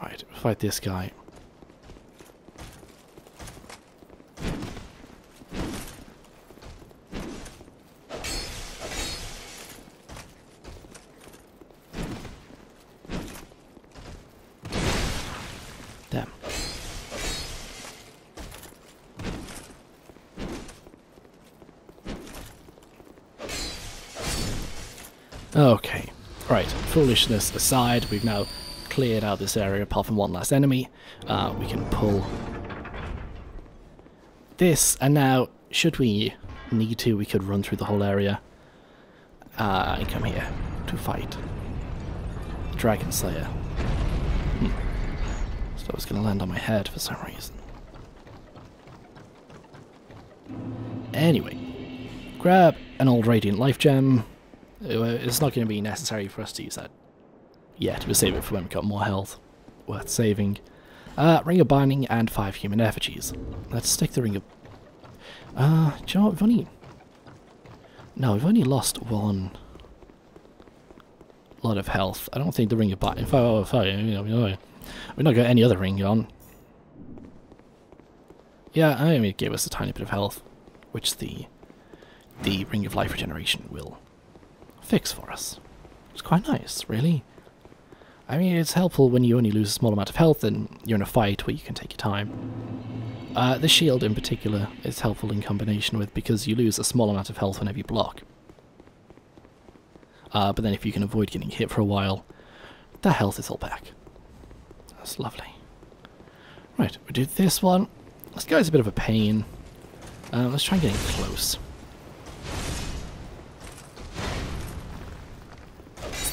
Right, fight this guy. Damn. Okay, right, foolishness aside, we've now cleared out this area apart from one last enemy. We can pull this, and now, should we need to, we could run through the whole area and come here to fight Dragonslayer. So I was going to land on my head for some reason. Anyway, grab an old Radiant Life Gem. It's not going to be necessary for us to use that yet. We'll save it for when we've got more health. Worth saving. Ring of Binding and 5 human effigies. Let's stick the Ring of... do you know what? We've only... No, we've only lost one lot of health. I don't think the Ring of Binding... we're not got any other ring on. Yeah, I mean, it gave us a tiny bit of health, which the Ring of Life Regeneration will fix for us. It's quite nice, really. I mean, it's helpful when you only lose a small amount of health and you're in a fight where you can take your time. The shield in particular is helpful in combination with, because you lose a small amount of health whenever you block. But then if you can avoid getting hit for a while, that health is all back. That's lovely. Right, we do this one. This guy's a bit of a pain. Let's try and get in close.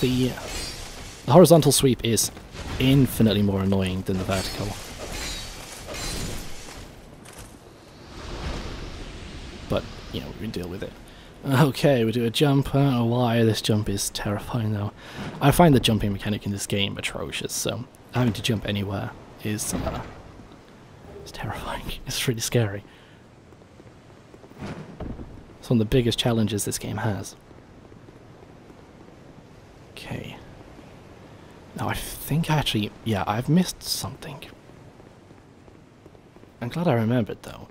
The horizontal sweep is infinitely more annoying than the vertical. But, you know, we can deal with it. Okay, we do a jump. I don't know why this jump is terrifying though. I find the jumping mechanic in this game atrocious, so having to jump anywhere is it's terrifying. It's really scary. It's one of the biggest challenges this game has. Okay. Now I think actually, yeah, I've missed something. I'm glad I remembered though.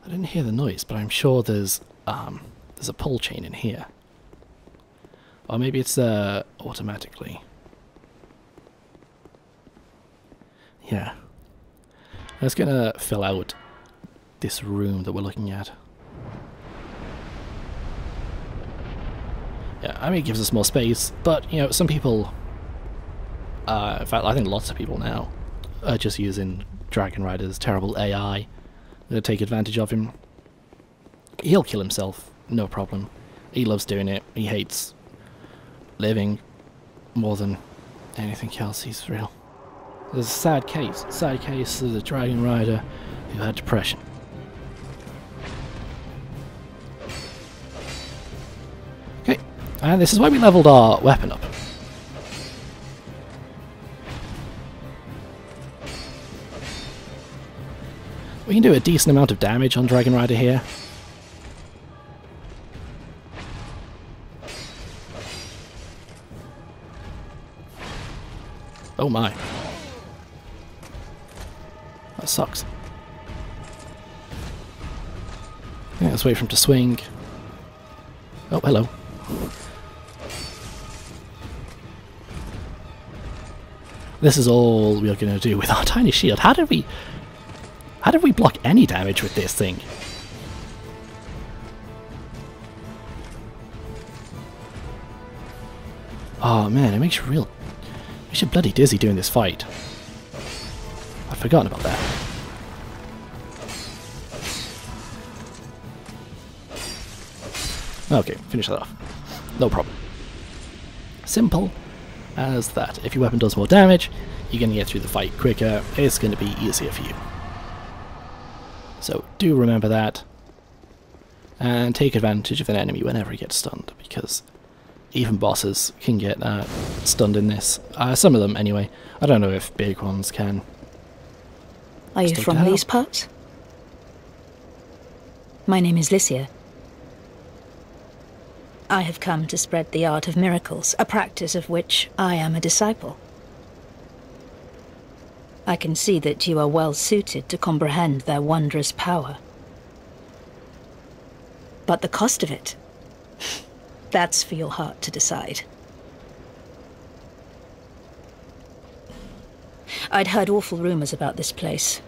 I didn't hear the noise, but I'm sure there's a pull chain in here. Or maybe it's automatically. Yeah. Let's gonna fill out this room that we're looking at. Yeah, I mean, it gives us more space, but, you know, some people, in fact, I think lots of people now are just using Dragonrider's terrible AI to take advantage of him. He'll kill himself, no problem. He loves doing it. He hates living more than anything else. He's real. There's a sad case of the Dragonrider who had depression. And this is why we leveled our weapon up. We can do a decent amount of damage on Dragonrider here. Oh my. That sucks. Yeah, let's wait for him to swing. Oh, hello. This is all we are going to do with our tiny shield. How did we block any damage with this thing? Oh man, it makes you bloody dizzy doing this fight. I'd forgotten about that. Okay, finish that off. No problem. Simple as that. If your weapon does more damage, you're going to get through the fight quicker. It's going to be easier for you. So do remember that. And take advantage of an enemy whenever he gets stunned, because even bosses can get stunned in this. Some of them, anyway. I don't know if big ones can. Are you from these parts? My name is Licia. I have come to spread the art of miracles, a practice of which I am a disciple. I can see that you are well suited to comprehend their wondrous power. But the cost of it, that's for your heart to decide. I'd heard awful rumors about this place,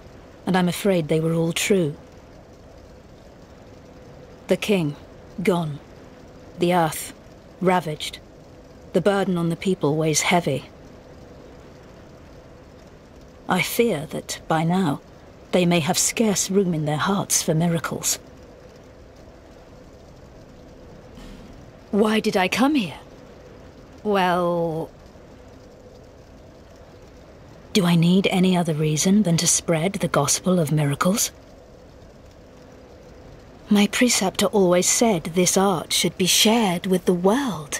and I'm afraid they were all true. The king, gone. The earth, ravaged. The burden on the people weighs heavy. I fear that, by now, they may have scarce room in their hearts for miracles. Why did I come here? Well... do I need any other reason than to spread the gospel of miracles? My preceptor always said this art should be shared with the world.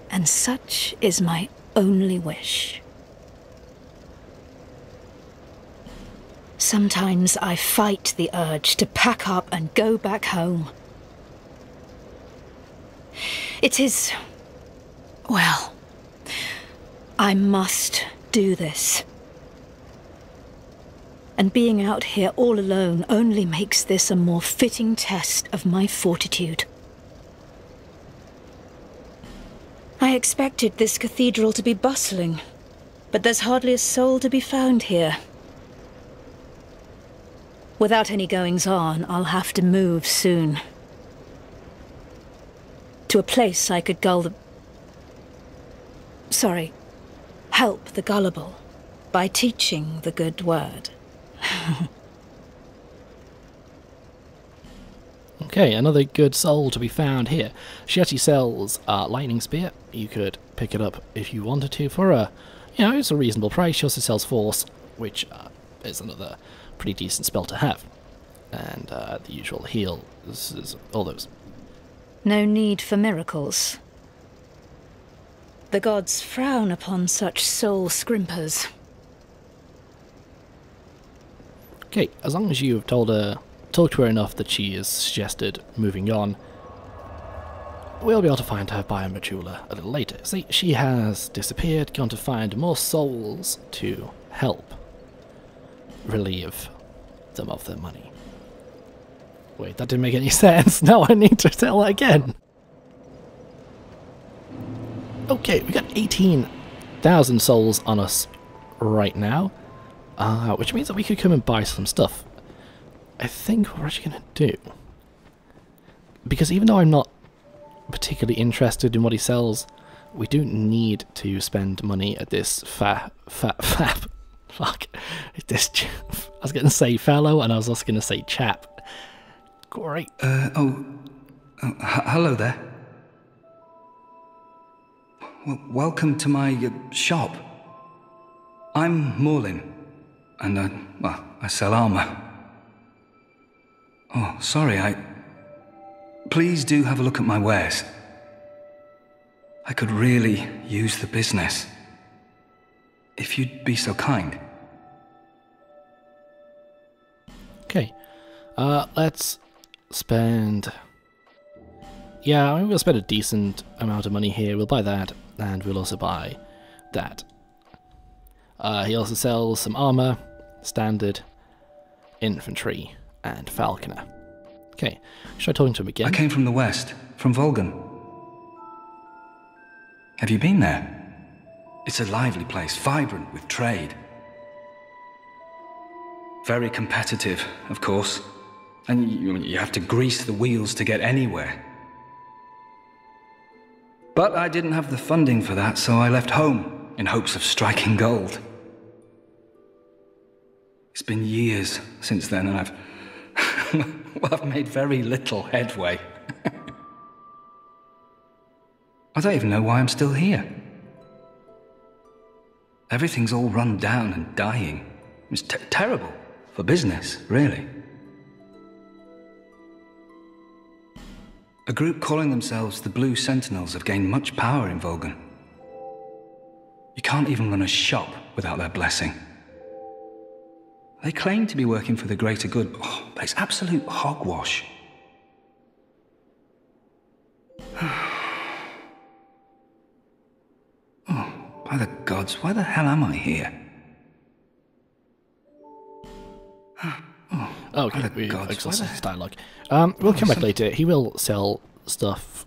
And such is my only wish. Sometimes I fight the urge to pack up and go back home. It is... well, I must do this. And being out here all alone only makes this a more fitting test of my fortitude. I expected this cathedral to be bustling, but there's hardly a soul to be found here. Without any goings-on, I'll have to move soon. To a place I could help the gullible by teaching the good word. Okay, another good soul to be found here. She actually sells lightning spear. You could pick it up if you wanted to for a, it's a reasonable price. She also sells force, which is another pretty decent spell to have. And the usual heal, is all those. No need for miracles. The gods frown upon such soul scrimpers. Okay, as long as you've talked to her enough that she has suggested moving on, we'll be able to find her biomodula a little later. See, she has disappeared, gone to find more souls to help relieve them of their money. Wait, that didn't make any sense. Now I need to tell her again. Okay, we got 18,000 souls on us right now, which means that we could come and buy some stuff. I think what we're actually going to do, because even though I'm not particularly interested in what he sells, we do need to spend money at this fuck. This I was going to say fellow, and I was also going to say chap. Great. Hello there. Welcome to my shop. I'm Morlin, and I sell armor. Oh, sorry, Please do have a look at my wares. I could really use the business. If you'd be so kind. Okay. Let's spend... yeah, we'll spend a decent amount of money here. We'll buy that, and we'll also buy that. He also sells some armor, standard, infantry, and falconer. Okay, should I talk to him again? I came from the west, from Volgan. Have you been there? It's a lively place, vibrant with trade. Very competitive, of course. And you have to grease the wheels to get anywhere. But I didn't have the funding for that, so I left home in hopes of striking gold. It's been years since then, and I've made very little headway. I don't even know why I'm still here. Everything's all run down and dying. It's terrible for business, really. A group calling themselves the Blue Sentinels have gained much power in Volgan. You can't even run a shop without their blessing. They claim to be working for the greater good, but it's absolute hogwash. By the gods, why the hell am I here? Okay, we exhausted his dialogue. We'll come back later. He will sell stuff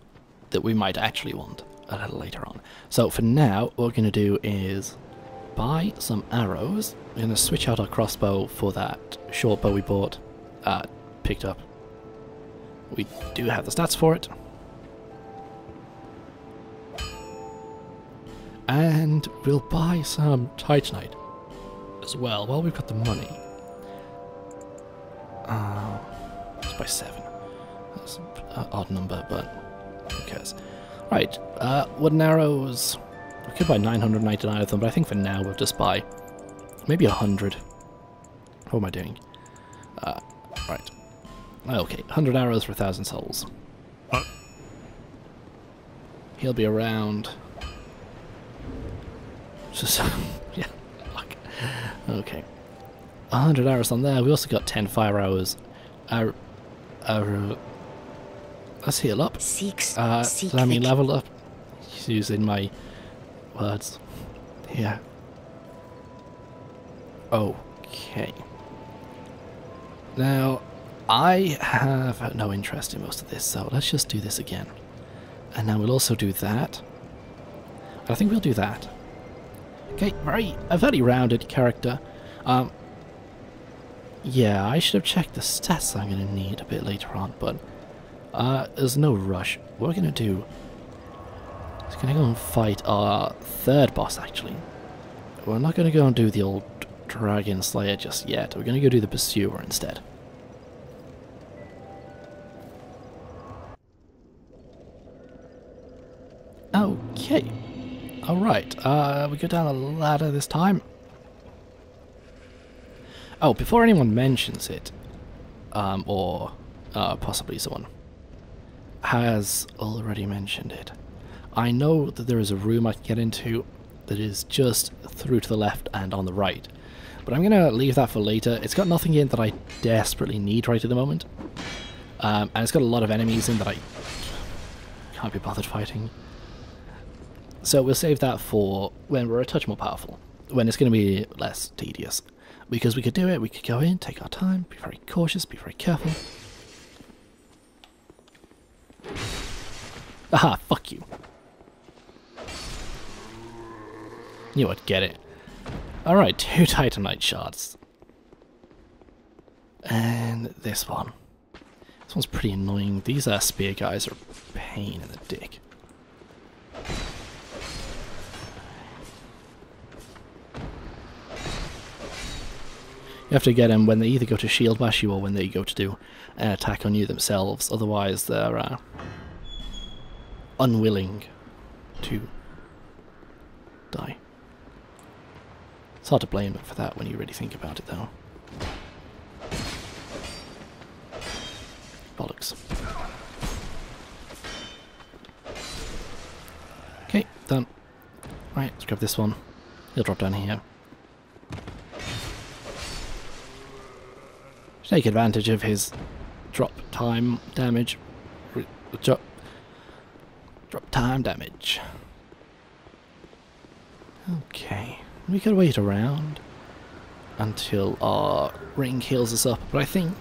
that we might actually want a little later on. So for now, what we're going to do is buy some arrows. We're going to switch out our crossbow for that short bow we bought, picked up. We do have the stats for it. And we'll buy some titanite as well while we've got the money. It's by 7. That's an odd number, but who cares? Right, wooden arrows. We could buy 999 of them, but I think for now we'll just buy maybe 100. What am I doing? Right. Okay, 100 arrows for 1,000 souls. He'll be around. Just yeah. Fuck. Okay. 100 arrows on there. We also got 10 fire arrows. Let's heal up. Let me level up. Just using my words. Yeah. Okay. Now, I have no interest in most of this, so let's just do this again. And now we'll also do that. I think we'll do that. Okay, a very rounded character. Yeah, I should have checked the stats I'm going to need a bit later on, but there's no rush. What we're going to do is going to go and fight our third boss, actually. We're not going to go and do the old Dragonslayer just yet. We're going to go do the Pursuer instead. Okay. Alright, we go down the ladder this time. Oh, before anyone mentions it, or possibly someone has already mentioned it, I know that there is a room I can get into that is just through to the left and on the right. But I'm going to leave that for later. It's got nothing in that I desperately need right at the moment. And it's got a lot of enemies in that I can't be bothered fighting. So we'll save that for when we're a touch more powerful, when it's going to be less tedious. Because we could do it, we could go in, take our time, be very cautious, be very careful. Aha, fuck you. You would get it. Alright, 2 titanite shards. And this one. This one's pretty annoying. These spear guys are a pain in the dick. You have to get them when they either go to shield bash you or when they go to do an attack on you themselves. Otherwise, they're unwilling to die. It's hard to blame them for that when you really think about it, though. Bollocks. Okay, done. Right, let's grab this one. He'll drop down here. Take advantage of his drop time damage. Drop time damage. Okay. We could wait around until our ring heals us up, but I think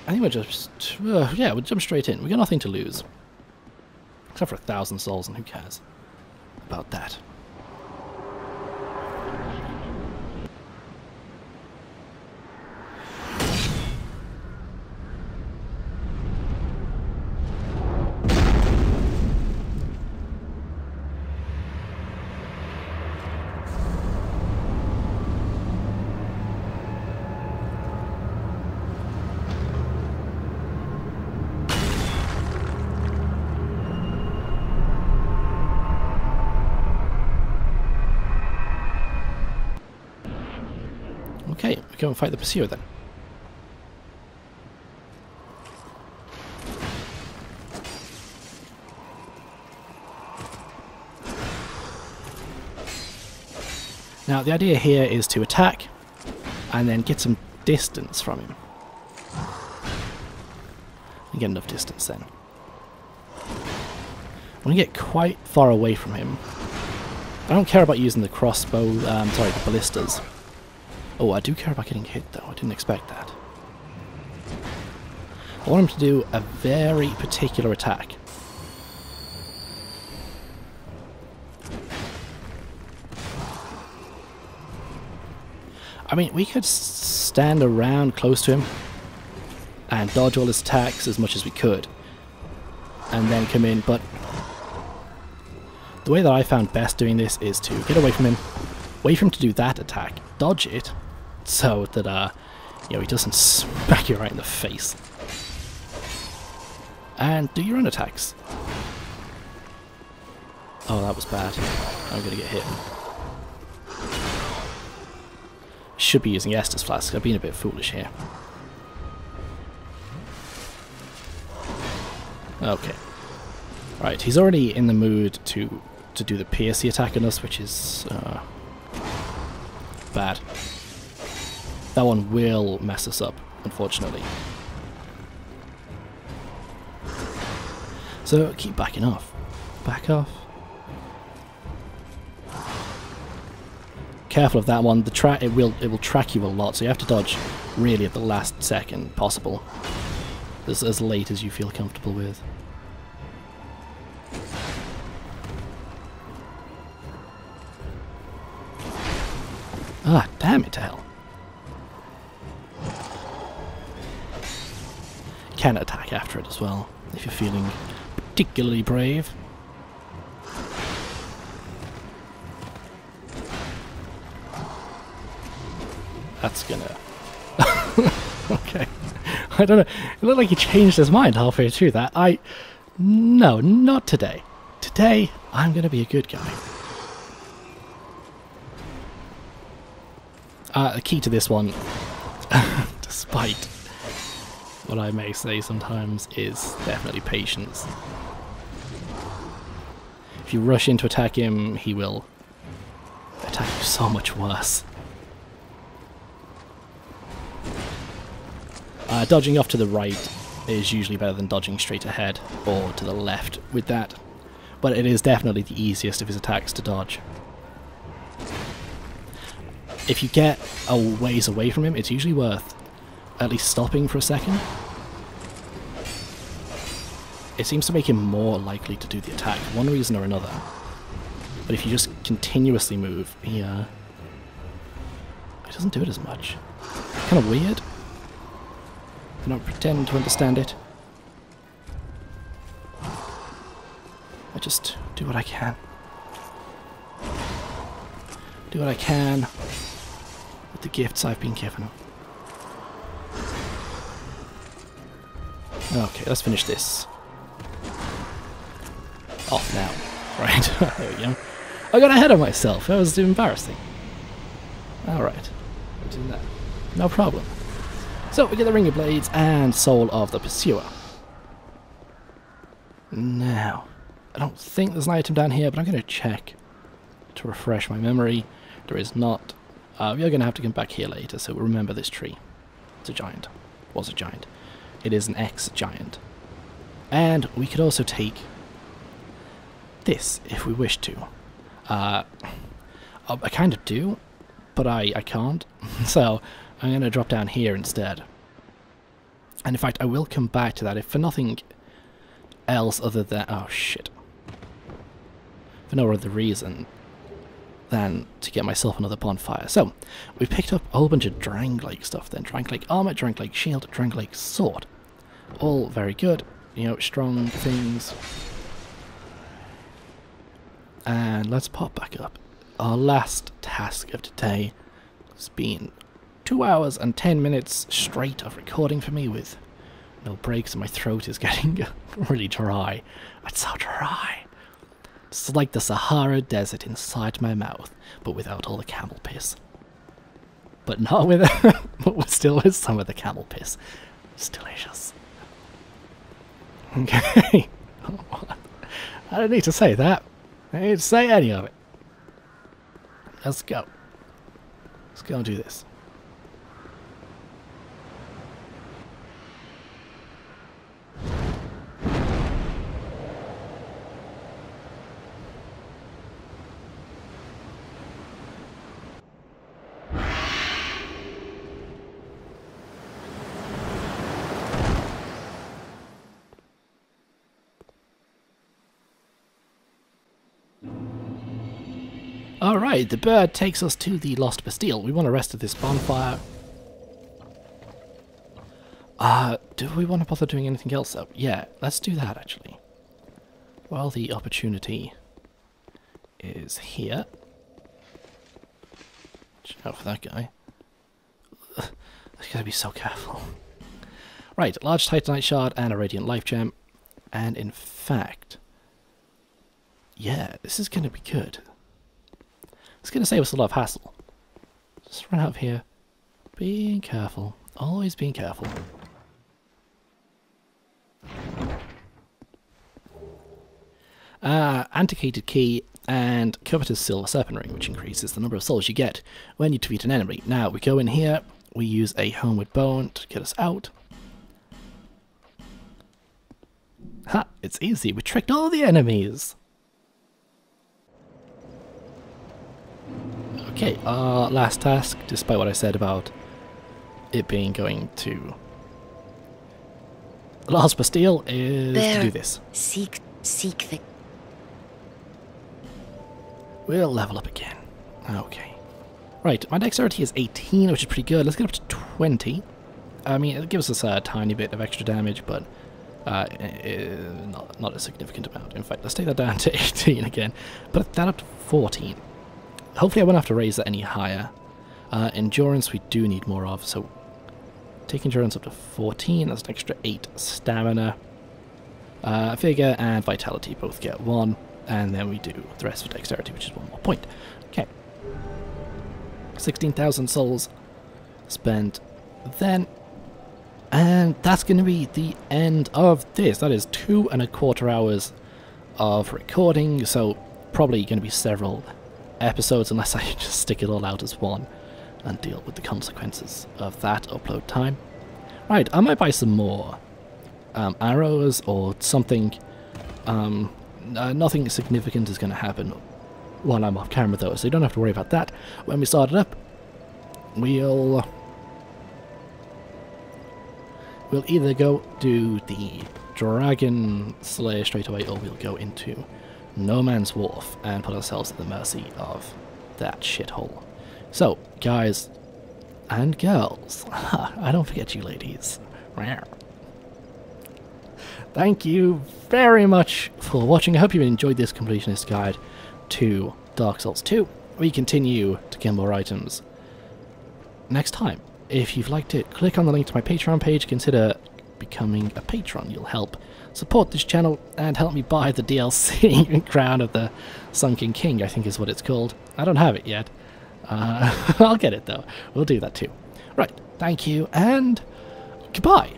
we'll just yeah, we'll jump straight in. We got nothing to lose. Except for 1,000 souls, and who cares about that? Okay, we go and fight the Pursuer then. Now the idea here is to attack and then get some distance from him. And get enough distance then. When you get quite far away from him, I don't care about using the crossbow, sorry, the ballistas. Oh, I do care about getting hit though, I didn't expect that. I want him to do a very particular attack. I mean, we could stand around close to him and dodge all his attacks as much as we could, and then come in, but the way that I found best doing this is to get away from him, wait for him to do that attack, dodge it, so that, you know, he doesn't smack you right in the face. And do your own attacks. Oh, that was bad. I'm gonna get hit. Should be using Estus Flask. I've been a bit foolish here. Okay. Right, he's already in the mood to do the piercy attack on us, which is bad. That one will mess us up, unfortunately. So keep backing off. Back off. Careful of that one. The it will track you a lot, so you have to dodge really at the last second possible, as late as you feel comfortable with. Ah, damn it to hell. You can attack after it as well, if you're feeling particularly brave. That's gonna... Okay. I don't know. It looked like he changed his mind halfway through that. No, not today. Today, I'm gonna be a good guy. The key to this one, despite what I may say sometimes, is definitely patience. If you rush in to attack him, he will attack you so much worse. Dodging off to the right is usually better than dodging straight ahead or to the left with that, but it is definitely the easiest of his attacks to dodge. If you get a ways away from him, it's usually worth at least stopping for a second. It seems to make him more likely to do the attack, for one reason or another. But if you just continuously move, he doesn't do it as much. Kind of weird. I don't pretend to understand it. I just do what I can. Do what I can with the gifts I've been given. Okay, let's finish this. Off now. Right, there we go. I got ahead of myself. That was embarrassing. Alright. We'll do that. No problem. So, we get the Ring of Blades and Soul of the Pursuer. Now, I don't think there's an item down here, but I'm going to check to refresh my memory. There is not. We are going to have to come back here later, so remember this tree. It's a giant. Was a giant. It is an ex-giant. And we could also take this, if we wish to. I kind of do, but I can't. So, I'm going to drop down here instead. And in fact, I will come back to that, if for nothing else other than... Oh, shit. For no other reason than to get myself another bonfire. So, we've picked up a whole bunch of Dragonlake stuff then. Dragonlake armor, Dragonlake shield, Dragonlake sword. All very good. You know, strong things. And let's pop back up. Our last task of today has been 2 hours and 10 minutes straight of recording for me with no breaks, and my throat is getting really dry. It's so dry. It's like the Sahara Desert inside my mouth, but without all the camel piss. But not with but still with some of the camel piss. It's delicious. Okay. I don't need to say that. I don't need to say any of it. Let's go. Let's go and do this. Alright, the bird takes us to the Lost Bastille. We want to rest at this bonfire. Do we want to bother doing anything else though? Yeah, let's do that actually. While the opportunity is here. Watch out for that guy. Ugh, I gotta be so careful. Right, large titanite shard and a radiant life gem. And in fact, yeah, this is gonna be good. It's gonna save us a lot of hassle. Just run out of here. Being careful. Always being careful. Antiquated key and covetous silver serpent ring, which increases the number of souls you get when you defeat an enemy. Now we go in here, we use a homeward bone to get us out. Ha! It's easy, we tricked all the enemies! Okay, our last task, despite what I said about it being going to Lost Bastille, is to do this. Seek the... We'll level up again. Okay. Right, my dexterity is 18, which is pretty good. Let's get up to 20. I mean, it gives us a tiny bit of extra damage, but not a significant amount. In fact, let's take that down to 18 again. Put that up to 14. Hopefully I won't have to raise that any higher. Endurance we do need more of, so take endurance up to 14. That's an extra 8 stamina. Vigor and vitality both get 1. And then we do the rest for dexterity, which is 1 more point. Okay. 16,000 souls spent then. And that's going to be the end of this. That is 2¼ hours of recording. So probably going to be several episodes unless I just stick it all out as one and deal with the consequences of that upload time. Right, I might buy some more arrows or something. Nothing significant is going to happen while I'm off camera though, so you don't have to worry about that. When we start it up, we'll either go do the Dragonslayer straight away, or we'll go into No Man's Wharf and put ourselves at the mercy of that shithole. So, guys and girls, I don't forget you ladies. Thank you very much for watching. I hope you enjoyed this completionist guide to Dark Souls 2. We continue to get more items next time. If you've liked it, click on the link to my Patreon page. Consider becoming a patron. You'll help support this channel and help me buy the DLC Crown of the Sunken King, I think is what it's called. I don't have it yet. I'll get it though. We'll do that too. Right, thank you and goodbye.